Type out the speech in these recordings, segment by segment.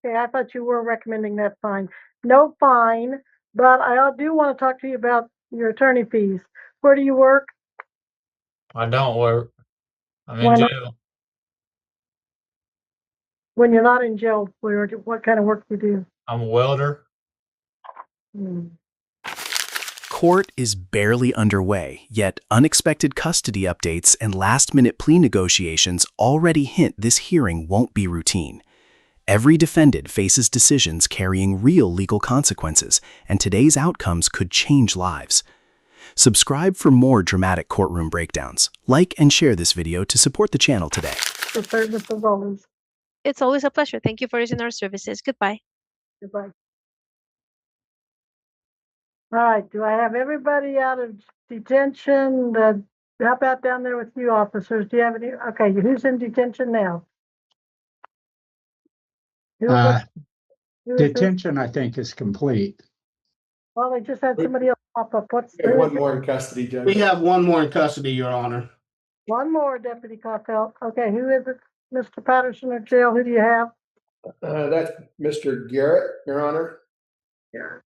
Okay, I thought you were recommending that fine. No fine, but I do want to talk to you about your attorney fees. Where do you work? I don't work. I'm Why in not? jail. When you're not in jail, what kind of work do you do? I'm a welder. Court is barely underway, yet unexpected custody updates and last-minute plea negotiations already hint this hearing won't be routine. Every defendant faces decisions carrying real legal consequences, and today's outcomes could change lives. Subscribe for more dramatic courtroom breakdowns. Like and share this video to support the channel today. The service as always. It's always a pleasure. Thank you for using our services. Goodbye. Goodbye. All right, do I have everybody out of detention? How about down there with you officers? Do you have any? Okay, who's in detention now? Who is this? Detention, I think, is complete. Well, they just had somebody else pop up. What's We have one more in custody, Judge. We have one more in custody, Your Honor. one more, Deputy Cockell. Okay, who is it? Mr. Patterson or jail? Who do you have? That's Mr. Garrett, Your Honor. Garrett.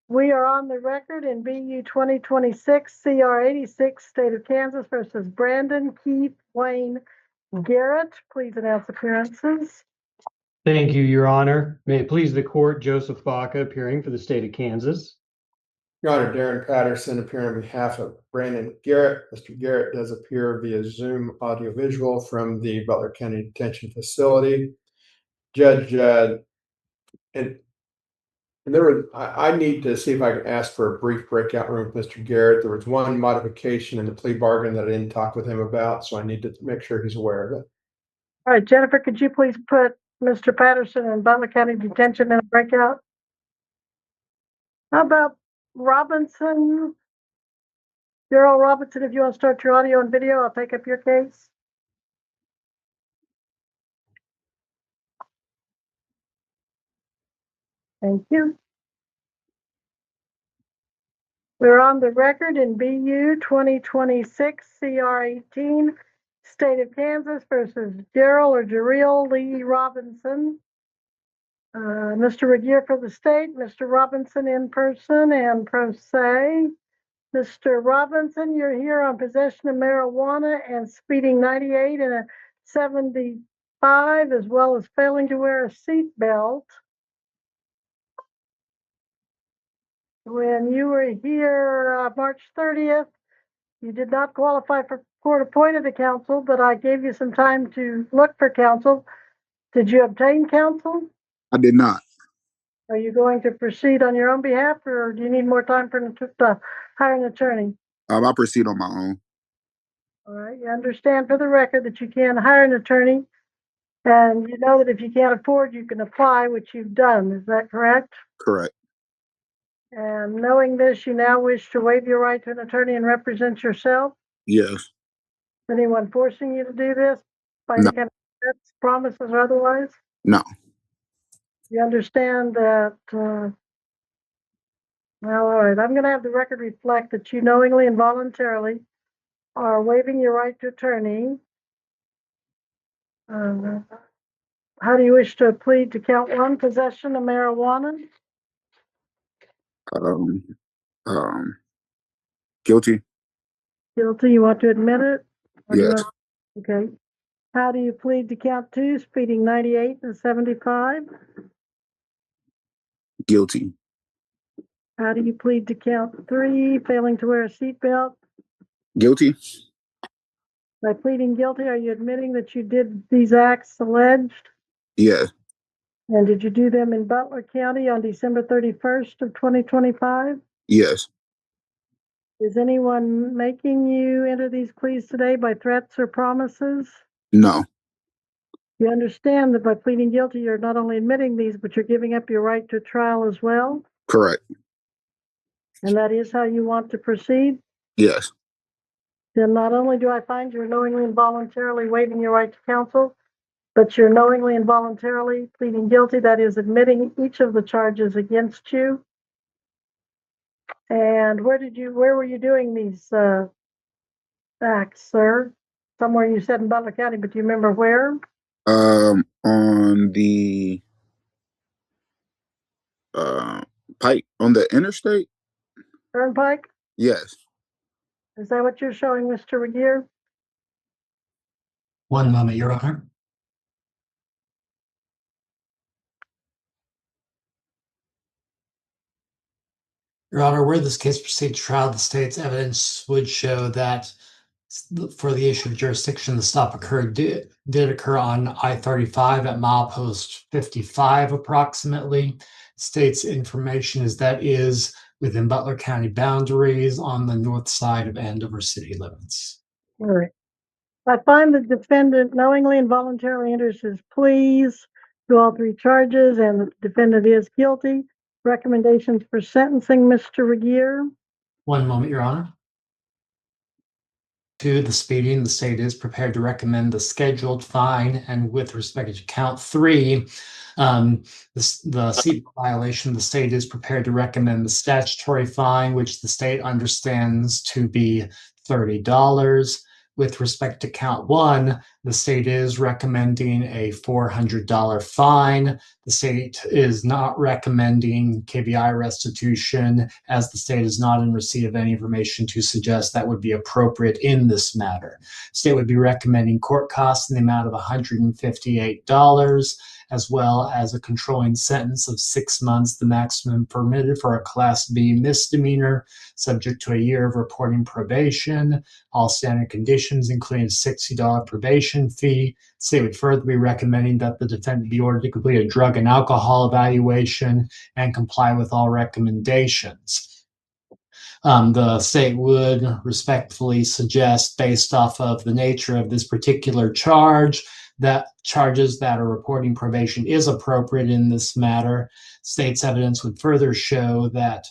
We are on the record in BU 2026 CR 86, State of Kansas versus Brandon Keith Wayne Garrett. Please announce appearances. Thank you, Your Honor. May it please the court, Joseph Baca appearing for the state of Kansas. Your Honor, Darren Patterson appearing on behalf of Brandon Garrett. Mr. Garrett does appear via Zoom audiovisual from the Butler County Detention Facility. Judge, and there was, I need to see if I can ask for a brief breakout room with Mr. Garrett. There was one modification in the plea bargain that I didn't talk with him about, so I need to make sure he's aware of it. All right, Jennifer, could you please put Mr. Patterson in Butler County Detention in a breakout? How about Robinson? Daryl Robinson, if you want to start your audio and video, I'll take up your case. Thank you. We're on the record in BU 2026 CR 18, State of Kansas versus Jarrell Lee Robinson. Mr. Regier for the state, Mr. Robinson in person and pro se. Mr. Robinson, you're here on possession of marijuana and speeding 98 and a 75, as well as failing to wear a seat belt. When you were here March 30th, you did not qualify for court-appointed counsel, but I gave you some time to look for counsel. Did you obtain counsel? I did not. Are you going to proceed on your own behalf, or do you need more time to hire an attorney? I'll proceed on my own. All right. You understand for the record that you can hire an attorney, and you know that if you can't afford, you can apply, which you've done. Is that correct? Correct. And knowing this, you now wish to waive your right to an attorney and represent yourself? Yes. Is anyone forcing you to do this by any kind of threats, promises, or otherwise? No. You understand that, well, all right, I'm going to have the record reflect that you knowingly and voluntarily are waiving your right to attorney. How do you wish to plead to count one, possession of marijuana? Guilty. Guilty, you want to admit it? Or do you Yes. okay. How do you plead to count two, speeding 98 and 75? Guilty. How do you plead to count three, failing to wear a seatbelt? Guilty. By pleading guilty, are you admitting that you did these acts alleged? Yes. And did you do them in Butler County on December 31st of 2025? Yes. Is anyone making you enter these pleas today by threats or promises? No. You understand that by pleading guilty, you're not only admitting these, but you're giving up your right to trial as well? Correct. And that is how you want to proceed? Yes. Then not only do I find you're knowingly and voluntarily waiving your right to counsel, but you're knowingly and voluntarily pleading guilty, that is admitting each of the charges against you. And where were you doing these acts, sir? Somewhere you said in Butler County, but do you remember where? On the pike on the interstate. Turnpike? Yes. Is that what you're showing, Mr. Regier? One moment, Your Honor. Your Honor, where this case proceeds to trial, the state's evidence would show that for the issue of jurisdiction, the stop did occur on I-35 at milepost 55 approximately. State's information is that is within Butler County boundaries on the north side of Andover city limits. All right. I find the defendant knowingly and voluntarily enters his pleas to all three charges, and the defendant is guilty. Recommendations for sentencing, Mr. Regier? One moment, Your Honor. To the speeding, the state is prepared to recommend the scheduled fine, and with respect to count 3, the seat violation, the state is prepared to recommend the statutory fine, which the state understands to be $30. With respect to count 1, the state is recommending a $400 fine. The state is not recommending KBI restitution, as the state is not in receipt of any information to suggest that would be appropriate in this matter. The state would be recommending court costs in the amount of $158, as well as a controlling sentence of 6 months, the maximum permitted for a Class B misdemeanor, subject to a year of reporting probation, all standard conditions, including a $60 probation fee. The state would further be recommending that the defendant be ordered to complete a drug and alcohol evaluation and comply with all recommendations. The state would respectfully suggest, based off of the nature of this particular charge, that charges that are reporting probation is appropriate in this matter. State's evidence would further show that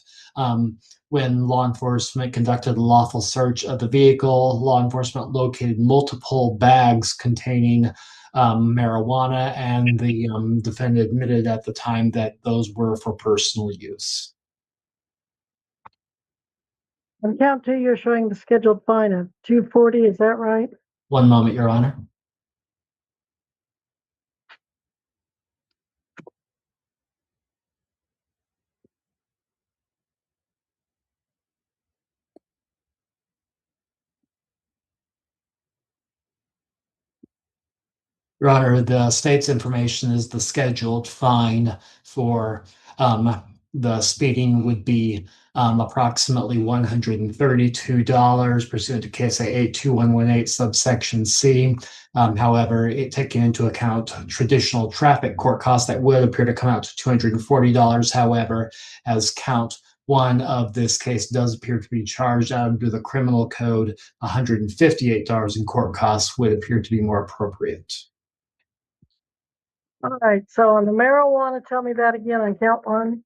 when law enforcement conducted a lawful search of the vehicle, law enforcement located multiple bags containing marijuana, and the defendant admitted at the time that those were for personal use. On count 2, you're showing the scheduled fine of $240, is that right? One moment, Your Honor. Your Honor, the state's information is the scheduled fine for the speeding would be approximately $132 pursuant to KSA 82118 subsection C. However, taking into account traditional traffic court costs, that would appear to come out to $240. However, as count 1 of this case does appear to be charged under the criminal code, $158 in court costs would appear to be more appropriate. All right, so on the marijuana, tell me that again on count 1.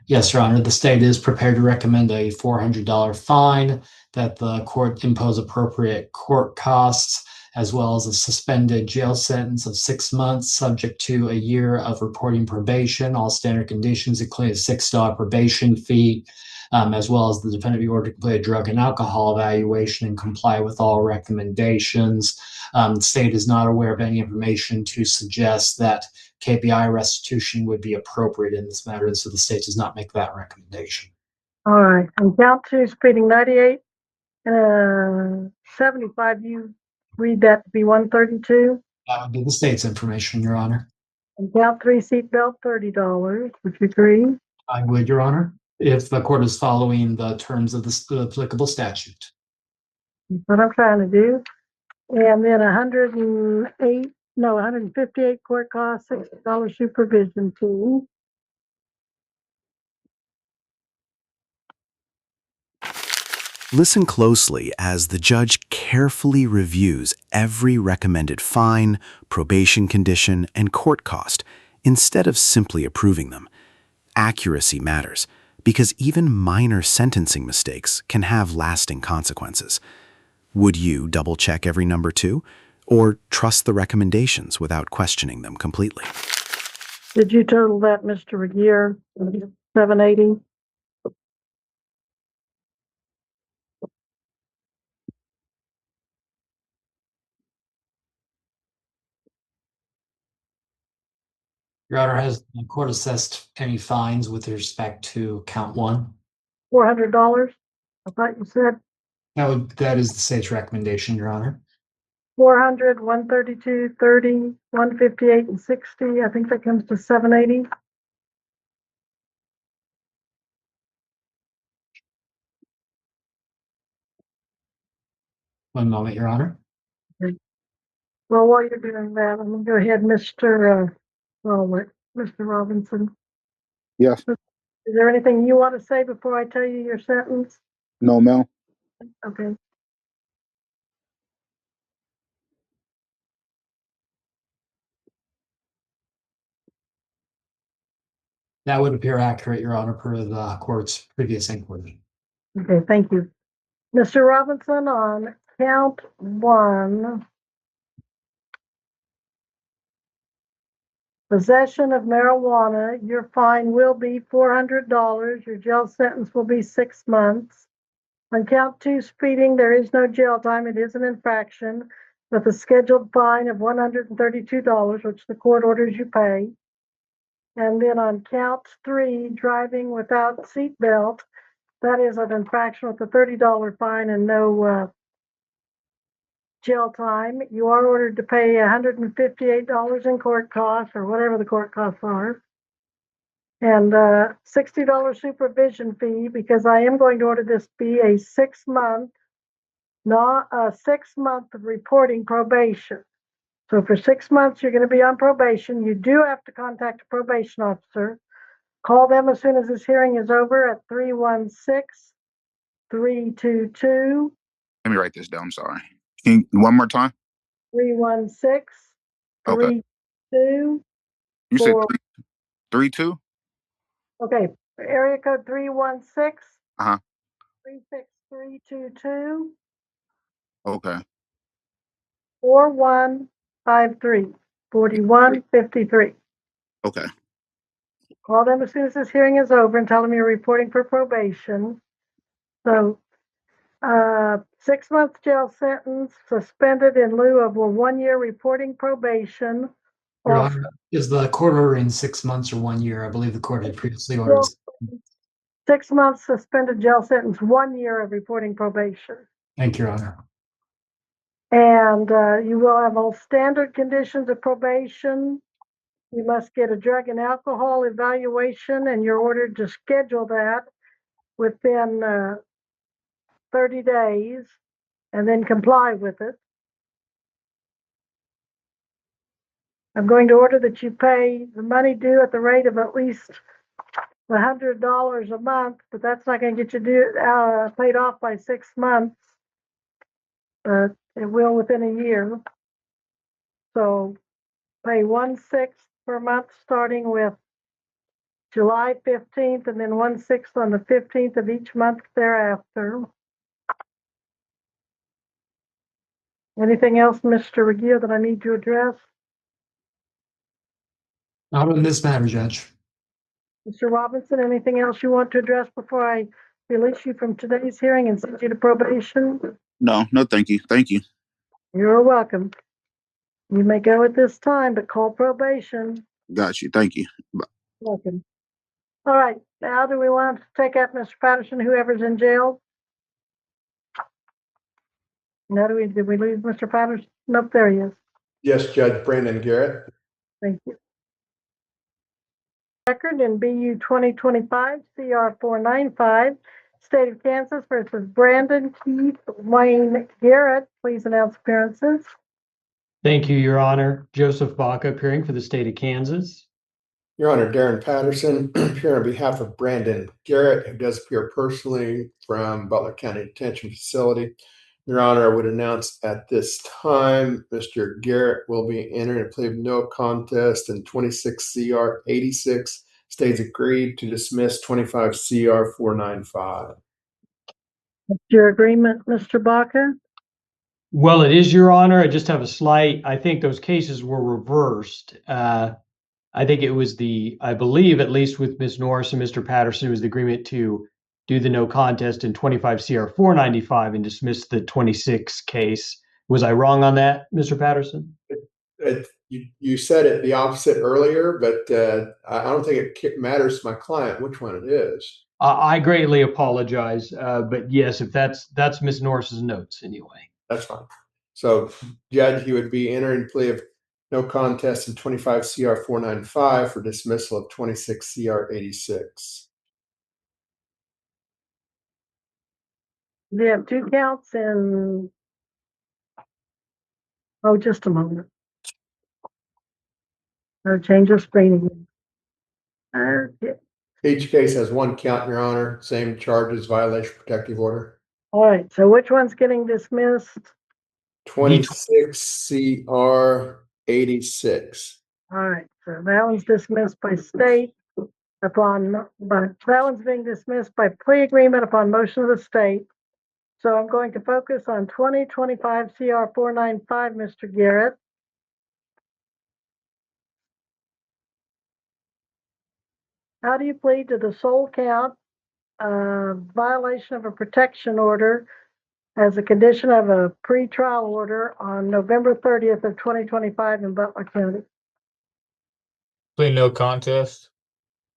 Yes, Your Honor, the state is prepared to recommend a $400 fine, that the court impose appropriate court costs, as well as a suspended jail sentence of 6 months, subject to a year of reporting probation, all standard conditions, including a $6 probation fee, as well as the defendant be ordered to complete a drug and alcohol evaluation and comply with all recommendations. The state is not aware of any information to suggest that KPI restitution would be appropriate in this matter, and so the state does not make that recommendation. All right, on count 2, speeding 98 and 75, you read that to be 132. That would be the state's information, Your Honor. On count 3, seatbelt $30. Would you agree? I would, Your Honor, if the court is following the terms of the applicable statute. That's what I'm trying to do. And then 158 court costs, $60 supervision fee. Listen closely as the judge carefully reviews every recommended fine, probation condition, and court cost instead of simply approving them. Accuracy matters because even minor sentencing mistakes can have lasting consequences. Would you double-check every number too, or trust the recommendations without questioning them completely? Did you total that, Mr. Regier? 780? Your Honor, has the court assessed any fines with respect to count one? $400, I thought you said That is the state's recommendation, Your Honor. 400, 132, 30, 158, and 60. I think that comes to 780. One moment, Your Honor. Well, while you're doing that, I'm gonna go ahead, Mr. Robinson. Yes. Is there anything you want to say before I tell you your sentence? No, Mel. Okay. That would appear accurate, Your Honor, per the court's previous inquiry. Okay, thank you. Mr. Robinson, on count one, possession of marijuana, your fine will be $400. Your jail sentence will be 6 months. On count two, speeding, there is no jail time. It is an infraction with a scheduled fine of $132, which the court orders you pay. And then on count three, driving without seatbelt, that is an infraction with a $30 fine and no jail time. You are ordered to pay $158 in court costs, or whatever the court costs are, and $60 supervision fee, because I am going to order this be a 6 month, not a 6 month reporting probation. So for 6 months, you're going to be on probation. You do have to contact a probation officer. Call them as soon as this hearing is over at 316-322. Let me write this down. I'm sorry. Can you, one more time? 316-322. Okay. You said 332? Okay, area code 316. Uh-huh. 36322 Okay. 4153 4153. Okay. Call them as soon as this hearing is over and tell them you're reporting for probation. So 6 month jail sentence, suspended in lieu of a 1 year reporting probation. Your Honor, is the court ordering 6 months or 1 year? I believe the court had previously ordered. 6 months suspended jail sentence, 1 year of reporting probation. Thank you, Your Honor. And you will have all standard conditions of probation. You must get a drug and alcohol evaluation, and you're ordered to schedule that within 30 days and then comply with it. I'm going to order that you pay the money due at the rate of at least $100 a month, but that's not going to get you paid off by 6 months. It will within a year. So pay 1/6 per month, starting with July 15th, and then 1/6 on the 15th of each month thereafter. Anything else, Mr. Regia, that I need to address? Not on this matter, Judge. Mr. Robinson, anything else you want to address before I release you from today's hearing and send you to probation? No, thank you. Thank you. You're welcome. You may go at this time, but call probation. Got you. Thank you. Welcome. All right, now do we want to take up Mr. Patterson, whoever's in jail? No, did we lose Mr. Patterson? Nope, there he is. Yes, Judge Brandon Garrett. Thank you. Record in BU 2025 CR 495, State of Kansas versus Brandon Keith Wayne Garrett. Please announce appearances. Thank you, Your Honor. Joseph Baca appearing for the state of Kansas. Your Honor, Darren Patterson, appearing on behalf of Brandon Garrett, who does appear personally from Butler County Detention Facility. Your Honor, I would announce at this time, Mr. Garrett will be entering a plea of no contest in 26 CR 86. States agreed to dismiss 25 CR 495. What's your agreement, Mr. Baca? Well, it is, Your Honor. I just have a slight, I think those cases were reversed. I think it was I believe, at least with Ms. Norris and Mr. Patterson, it was the agreement to do the no contest in 25 CR 495 and dismiss the 26 case. Was I wrong on that, Mr. Patterson? You said it the opposite earlier, but I don't think it matters to my client which one it is. I greatly apologize, but yes, if that's Ms. Norris's notes anyway. That's fine. So, Judge, you would be entering plea of no contest in 25 CR 495 for dismissal of 26 CR 86. We have two counts in, oh, just a moment. I'll change the screen again. Okay. Each case has one count, Your Honor. Same charges, violation of protective order. All right, so which one's getting dismissed? 26 CR 86. All right, so that one's dismissed by state that one's being dismissed by plea agreement upon motion of the state. So I'm going to focus on 2025 CR 495, Mr. Garrett. How do you plead to the sole count violation of a protection order as a condition of a pretrial order on November 30th of 2025 in Butler County? Plea no contest.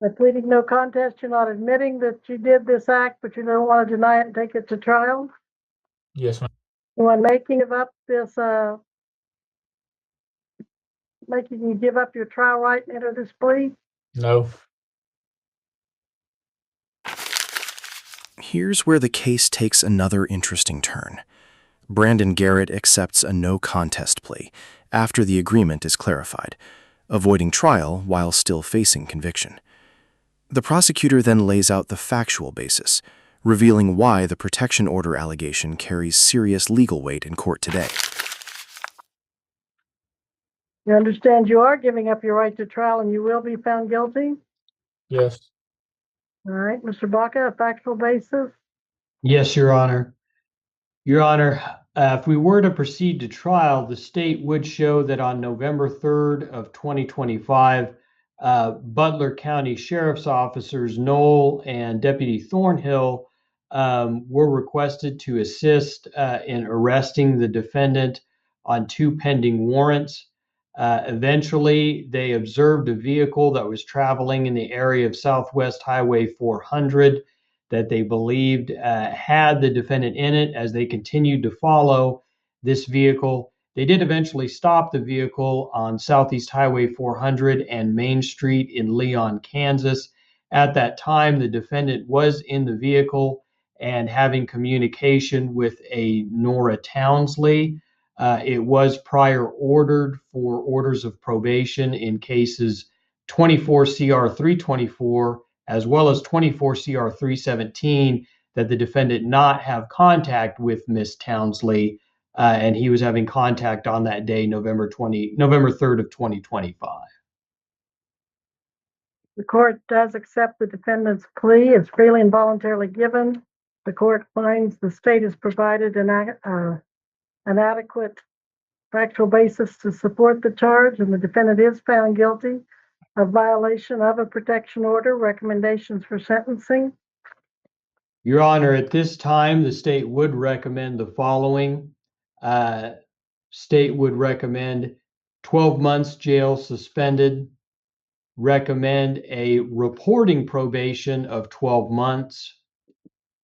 By pleading no contest, you're not admitting that you did this act, but you don't want to deny it and take it to trial? Yes, ma'am. You want making you give up your trial right and enter this plea? No. Here's where the case takes another interesting turn. Brandon Garrett accepts a no contest plea after the agreement is clarified, avoiding trial while still facing conviction. The prosecutor then lays out the factual basis, revealing why the protection order allegation carries serious legal weight in court today. You understand you are giving up your right to trial and you will be found guilty? Yes. All right, Mr. Baca, a factual basis? Yes, Your Honor. Your Honor, if we were to proceed to trial, the state would show that on November 3rd of 2025, Butler County Sheriff's Officers Knoll and Deputy Thornhill were requested to assist in arresting the defendant on 2 pending warrants. Eventually, they observed a vehicle that was traveling in the area of Southwest Highway 400 that they believed had the defendant in it. As they continued to follow this vehicle, they did eventually stop the vehicle on Southeast Highway 400 and Main Street in Leon, Kansas. At that time, the defendant was in the vehicle and having communication with a Nora Townsley. It was prior ordered for orders of probation in cases 24 CR 324 as well as 24 CR 317 that the defendant not have contact with Miss Townsley, and he was having contact on that day, November 3rd of 2025. The court does accept the defendant's plea. It's freely and voluntarily given. The court finds the state has provided an adequate factual basis to support the charge, and the defendant is found guilty of violation of a protection order. Recommendations for sentencing. Your Honor, at this time, the state would recommend the following. State would recommend 12 months jail suspended, recommend a reporting probation of 12 months,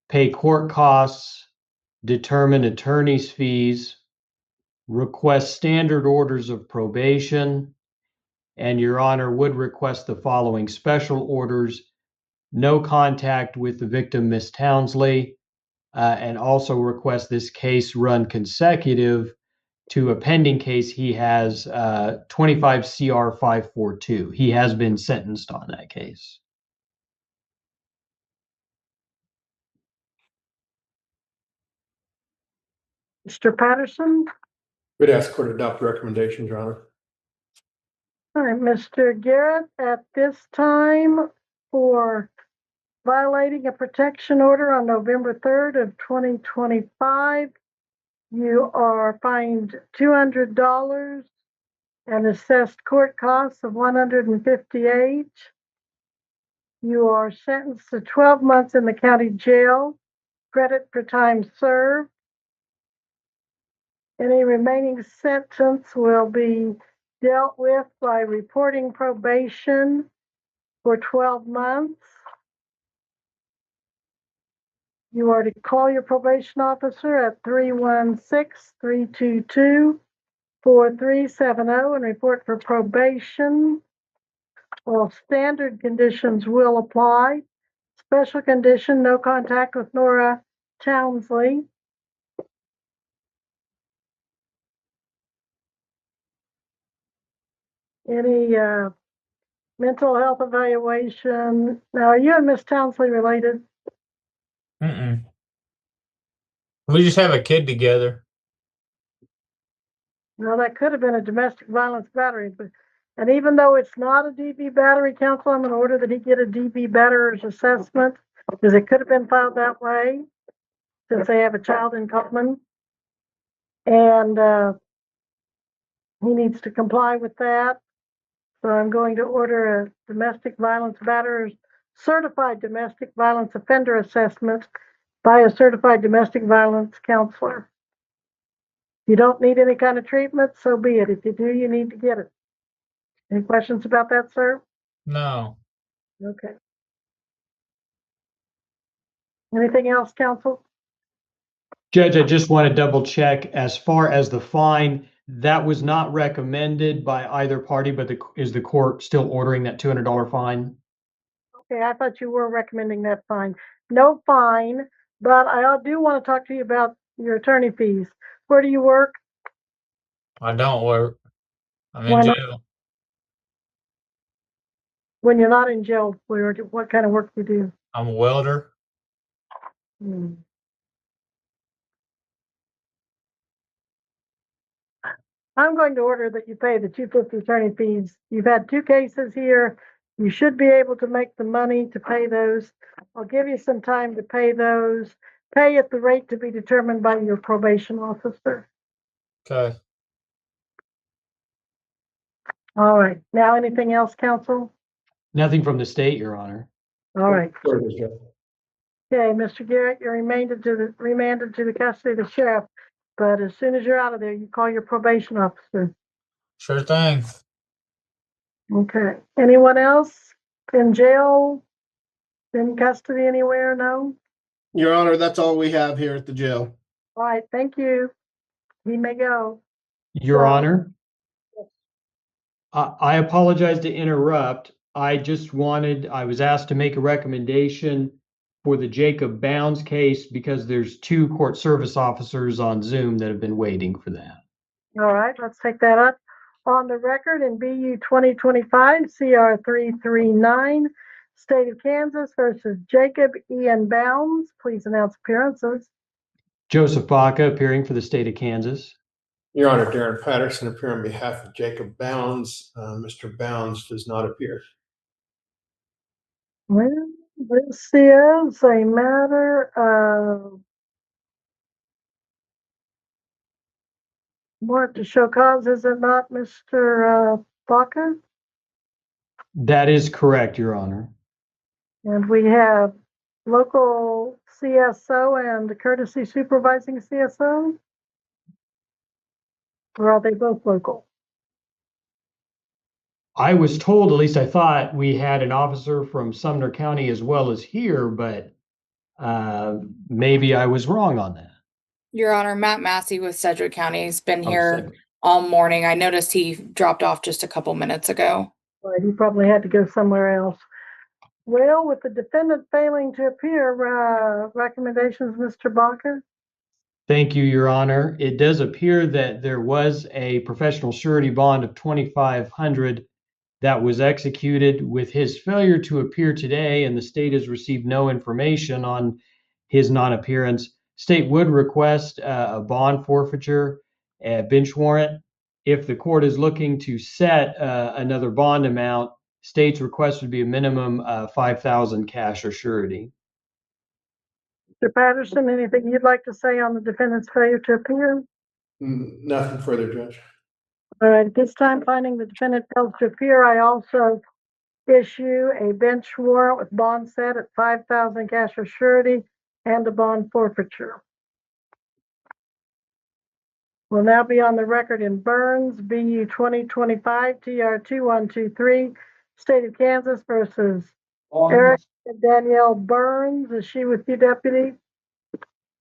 pay court costs, determine attorney's fees, request standard orders of probation, and Your Honor would request the following special orders: no contact with the victim, Miss Townsley, and also request this case run consecutive to a pending case he has, 25 CR 542. He has been sentenced on that case. Mr. Patterson? We'd ask court to adopt the recommendations, Your Honor. All right, Mr. Garrett, at this time, for violating a protection order on November 3rd of 2025, you are fined $200 and assessed court costs of $158. You are sentenced to 12 months in the county jail, credit for time served. Any remaining sentence will be dealt with by reporting probation for 12 months. You are to call your probation officer at 316-322-4370 and report for probation. All standard conditions will apply. Special condition, no contact with Nora Townsley. Any mental health evaluation. Now, are you and Miss Townsley related? Mm-mm. We just have a kid together. No, that could have been a domestic violence battery, and even though it's not a DV battery, counsel, I'm going to order that he get a DV batterer's assessment because it could have been filed that way since they have a child in common, and he needs to comply with that. So I'm going to order a domestic violence batterer's certified domestic violence offender assessment by a certified domestic violence counselor. If you don't need any kind of treatment, so be it. If you do, you need to get it. Any questions about that, sir? No. Okay. Anything else, counsel? Judge, I just want to double check as far as the fine, that was not recommended by either party, but is the court still ordering that $200 fine? Okay, I thought you were recommending that fine. No fine, but I do want to talk to you about your attorney fees. Where do you work? I don't work. I'm Why in not? jail. When you're not in jail, what kind of work do you do? I'm a welder. Hmm. I'm going to order that you pay the $250 attorney fees. You've had 2 cases here. You should be able to make the money to pay those. I'll give you some time to pay those. Pay at the rate to be determined by your probation officer. Okay. All right. Now, anything else, counsel? Nothing from the state, Your Honor. All right. There it is, Jeff. Okay, Mr. Garrett, you're remanded to the custody of the sheriff. But as soon as you're out of there, you call your probation officer. Sure thing. Okay. Anyone else in jail, in custody anywhere? No? Your Honor, that's all we have here at the jail. All right, thank you. He may go. Your So- Honor, I apologize to interrupt. I was asked to make a recommendation for the Jacob Bounds case because there's 2 court service officers on Zoom that have been waiting for that. All right, let's take that up. On the record in BU 2025 CR 339, State of Kansas versus Jacob Ian Bounds. Please announce appearances. Joseph Baca appearing for the state of Kansas. Your Honor, Darren Patterson appear on behalf of Jacob Bounds. Mr. Bounds does not appear. Well, this is a matter of warrant to show cause, is it not, Mr. Baca? That is correct, Your Honor. And we have local CSO and courtesy supervising CSO? Or are they both local? I was told, at least I thought, we had an officer from Sumner County as well as here, but maybe I was wrong on that. Your Honor, Matt Massey with Sedgwick County has been Oh, here Sedgwick. all morning. I noticed he dropped off just a couple minutes ago. Right, he probably had to go somewhere else. Well, with the defendant failing to appear, recommendations, Mr. Baca? Thank you, Your Honor. It does appear that there was a professional surety bond of $2,500 that was executed. With his failure to appear today, and the state has received no information on his non-appearance, state would request a bond forfeiture, a bench warrant. If the court is looking to set another bond amount, state's request would be a minimum of $5,000 cash or surety. Mr. Patterson, anything you'd like to say on the defendant's failure to appear? Nothing further, Judge. All right, at this time, finding the defendant fails to appear, I also issue a bench warrant with bond set at $5,000 cash or surety and a bond forfeiture. will now be on the record in Burns, BU 2025 TR 2123, State of Kansas versus Eric and Danielle Burns. Is she with you, Deputy?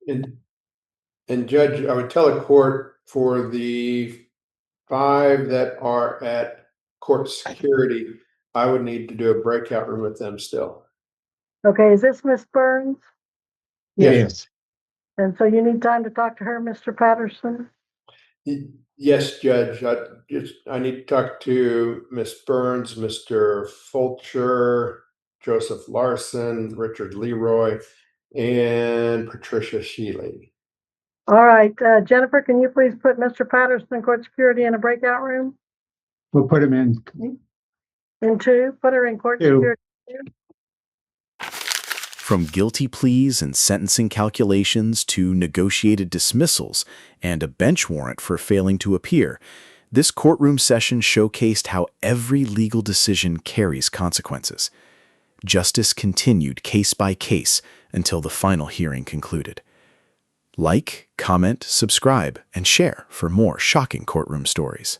And Judge, I would tell the court for the 5 that are at court security, I would need to do a breakout room with them still. Okay, is this Miss Burns? Yes. And so you need time to talk to her, Mr. Patterson? Yes, Judge. I need to talk to Miss Burns, Mr. Fulcher, Joseph Larson, Richard Leroy, and Patricia Shealy. All right, Jennifer, can you please put Mr. Patterson in court security in a breakout room? We'll put him in. In 2, put her in court 2. security. From guilty pleas and sentencing calculations to negotiated dismissals and a bench warrant for failing to appear, this courtroom session showcased how every legal decision carries consequences. Justice continued case by case until the final hearing concluded. Like, comment, subscribe, and share for more shocking courtroom stories.